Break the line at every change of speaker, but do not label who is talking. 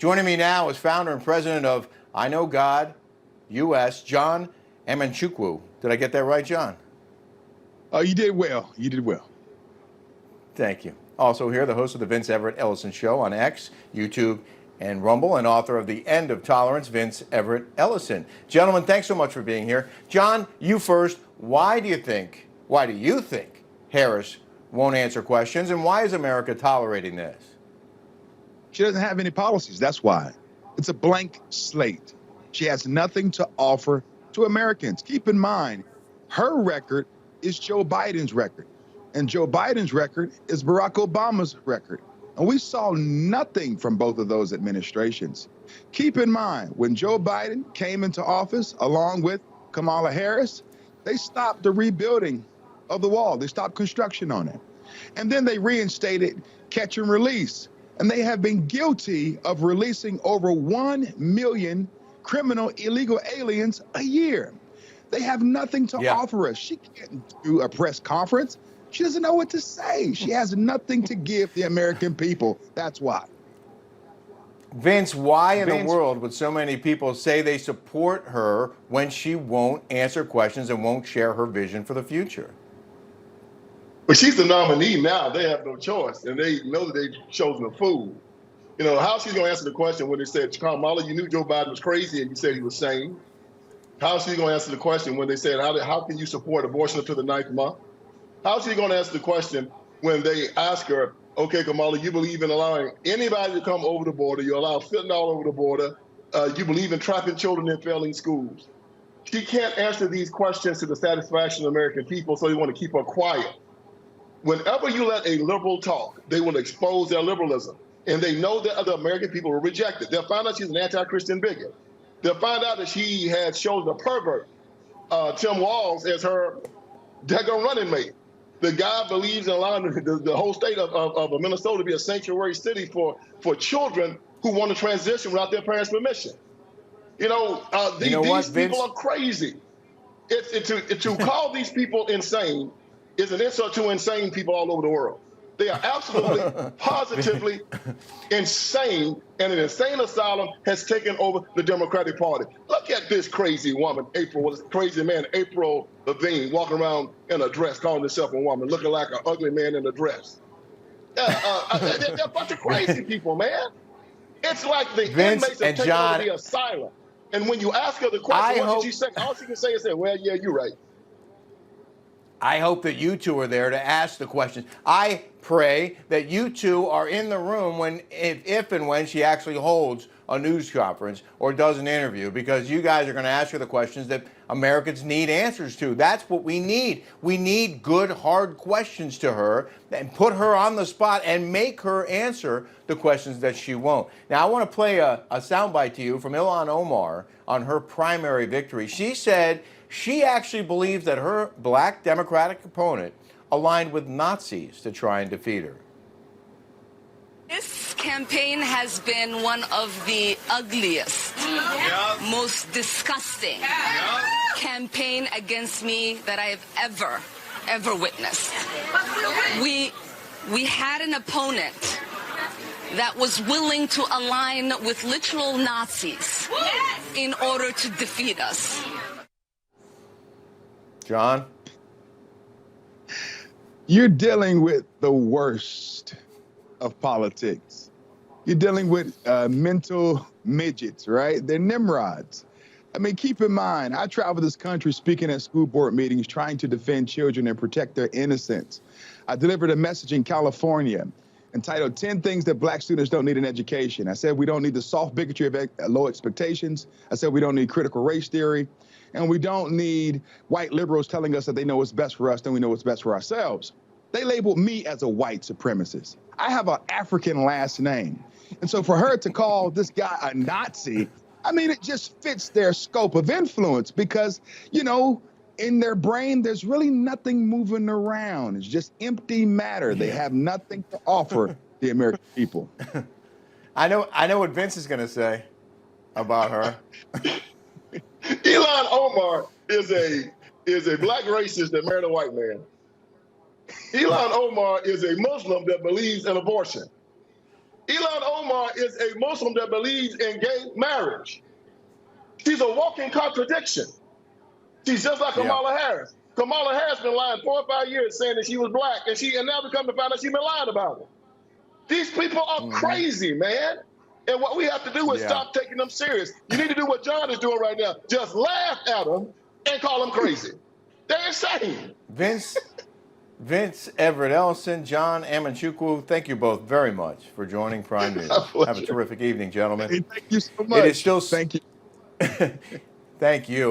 Joining me now is founder and president of I Know God U.S., John Amanchukwu. Did I get that right, John?
You did well. You did well.
Thank you. Also here, the host of the Vince Ellison Show on X, YouTube, and Rumble, and author of The End of Tolerance, Vince Ellison. Gentlemen, thanks so much for being here. John, you first. Why do you think Harris won't answer questions, and why is America tolerating this?
She doesn't have any policies. That's why. It's a blank slate. She has nothing to offer to Americans. Keep in mind, her record is Joe Biden's record, and Joe Biden's record is Barack Obama's record. And we saw nothing from both of those administrations. Keep in mind, when Joe Biden came into office, along with Kamala Harris, they stopped the rebuilding of the wall. They stopped construction on it. And then they reinstated catch and release. And they have been guilty of releasing over 1 million criminal illegal aliens a year. They have nothing to offer us. She can't do a press conference. She doesn't know what to say. She has nothing to give the American people. That's why.
Vince, why in the world would so many people say they support her when she won't answer questions and won't share her vision for the future?
But she's the nominee now. They have no choice, and they know that they've chosen a fool. You know, how she's going to answer the question when they said, Kamala, you knew Joe Biden was crazy and you said he was sane? How is she going to answer the question when they said, how can you support abortion up to the 9th month? How is she going to answer the question when they ask her, okay, Kamala, you believe in allowing anybody to come over the border, you allow fentanyl over the border, you believe in trapping children in failing schools. She can't answer these questions to the satisfaction of the American people, so they want to keep her quiet. Whenever you let a liberal talk, they will expose their liberalism. And they know that other American people will reject it. They'll find out she's an anti-Christian bigot. They'll find out that she had chosen a pervert, Tim Walz, as her daggone running mate. The guy believes in allowing the whole state of Minnesota to be a sanctuary city for children who want to transition without their parents' permission. You know, these people are crazy. To call these people insane is an insult to insane people all over the world. They are absolutely, positively insane, and an insane asylum has taken over the Democratic Party. Look at this crazy woman, this crazy man, April Levine, walking around in a dress, calling herself a woman, looking like an ugly man in a dress. They're a bunch of crazy people, man. It's like the inmates have taken over the asylum. And when you ask her the question, what did she say? All she can say is, well, yeah, you're right.
I hope that you two are there to ask the questions. I pray that you two are in the room if and when she actually holds a news conference or does an interview, because you guys are going to ask her the questions that Americans need answers to. That's what we need. We need good, hard questions to her and put her on the spot and make her answer the questions that she won't. Now, I want to play a soundbite to you from Ilhan Omar on her primary victory. She said she actually believes that her black Democratic opponent aligned with Nazis to try and defeat her.
This campaign has been one of the ugliest, most disgusting campaign against me that I have ever witnessed. We had an opponent that was willing to align with literal Nazis in order to defeat us.
John?
You're dealing with the worst of politics. You're dealing with mental midgets, right? They're Nimrods. I mean, keep in mind, I travel this country speaking at school board meetings, trying to defend children and protect their innocence. I delivered a message in California entitled 10 Things That Black Students Don't Need in Education. I said we don't need the soft bigotry of low expectations. I said we don't need critical race theory. And we don't need white liberals telling us that they know what's best for us, then we know what's best for ourselves. They labeled me as a white supremacist. I have an African last name. And so for her to call this guy a Nazi, I mean, it just fits their scope of influence because, you know, in their brain, there's really nothing moving around. It's just empty matter. They have nothing to offer the American people.
I know what Vince is going to say about her.
Ilhan Omar is a black racist that married a white man. Ilhan Omar is a Muslim that believes in abortion. Ilhan Omar is a Muslim that believes in gay marriage. She's a walking contradiction. She's just like Kamala Harris. Kamala Harris been lying 4 or 5 years saying that she was black, and now we come to find out she's been lying about it. These people are crazy, man. And what we have to do is stop taking them serious. You need to do what John is doing right now. Just laugh at them and call them crazy. They're insane.
Vince Everett Ellison, John Amanchukwu, thank you both very much for joining Prime News. Have a terrific evening, gentlemen.
Hey, thank you so much.
It is still.
Thank you.
Thank you.